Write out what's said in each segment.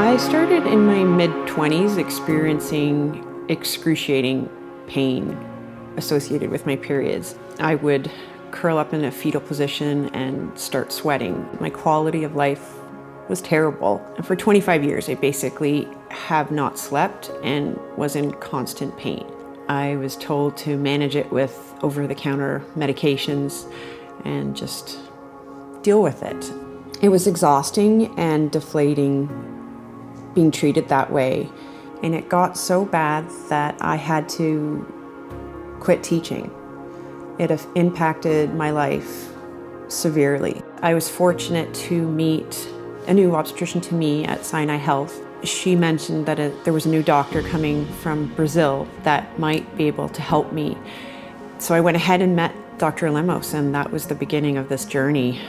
I started in my mid-20s experiencing excruciating pain associated with my periods. I would curl up in a fetal position and start sweating. My quality of life was terrible. And for 25 years, I basically have not slept and was in constant pain. I was told to manage it with over-the-counter medications and just deal with it. It was exhausting and deflating being treated that way. And it got so bad that I had to quit teaching. It impacted my life severely. I was fortunate to meet a new obstetrician to me at Sinai Health. She mentioned that there was a new doctor coming from Brazil that might be able to help me. So I went ahead and met Dr. Lemos, and that was the beginning of this journey.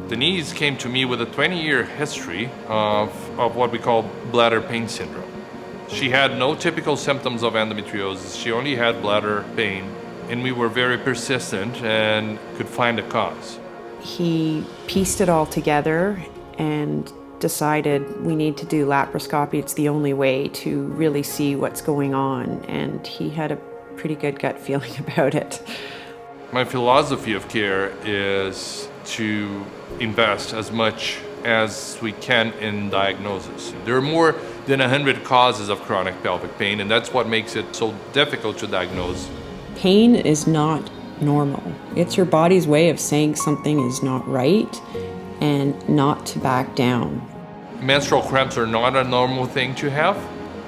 Denise came to me with a 20-year history of what we call bladder pain syndrome. She had no typical symptoms of endometriosis. She only had bladder pain, and we were very persistent and could find a cause. He pieced it all together and decided we need to do laparoscopy. It's the only way to really see what's going on, and he had a pretty good gut feeling about it. My philosophy of care is to invest as much as we can in diagnosis. There are more than 100 causes of chronic pelvic pain, and that's what makes it so difficult to diagnose. Pain is not normal. It's your body's way of saying something is not right and not to back down. Menstrual cramps are not a normal thing to have.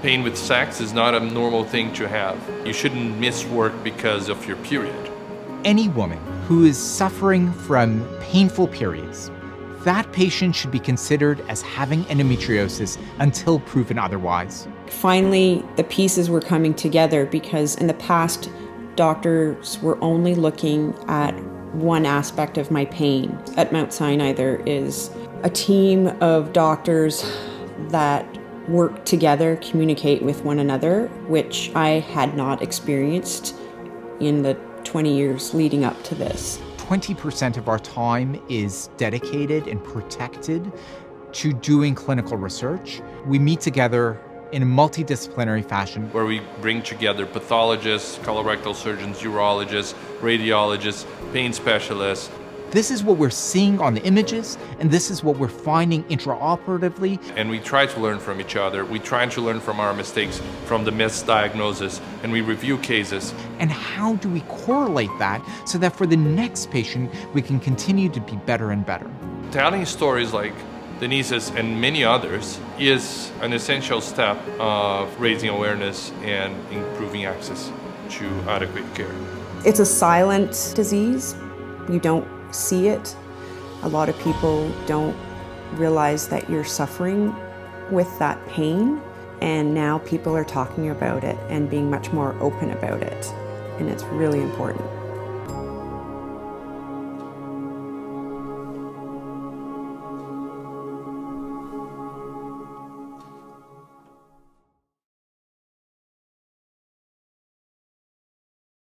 Pain with sex is not a normal thing to have. You shouldn't miss work because of your period. Any woman who is suffering from painful periods, that patient should be considered as having endometriosis until proven otherwise. Finally, the pieces were coming together because in the past, doctors were only looking at one aspect of my pain. At Mount Sinai, there is a team of doctors that work together, communicate with one another, which I had not experienced in the 20 years leading up to this. 20% of our time is dedicated and protected to doing clinical research. We meet together in a multidisciplinary fashion, where we bring together pathologists, colorectal surgeons, urologists, radiologists, pain specialists. This is what we're seeing on the images, and this is what we're finding intraoperatively. And we try to learn from each other. We try to learn from our mistakes, from the misdiagnosis, and we review cases. And how do we correlate that so that for the next patient, we can continue to be better and better? Telling stories like Denise's and many others is an essential step of raising awareness and improving access to adequate care. It's a silent disease. You don't see it. A lot of people don't realize that you're suffering with that pain, and now people are talking about it and being much more open about it, and it's really important.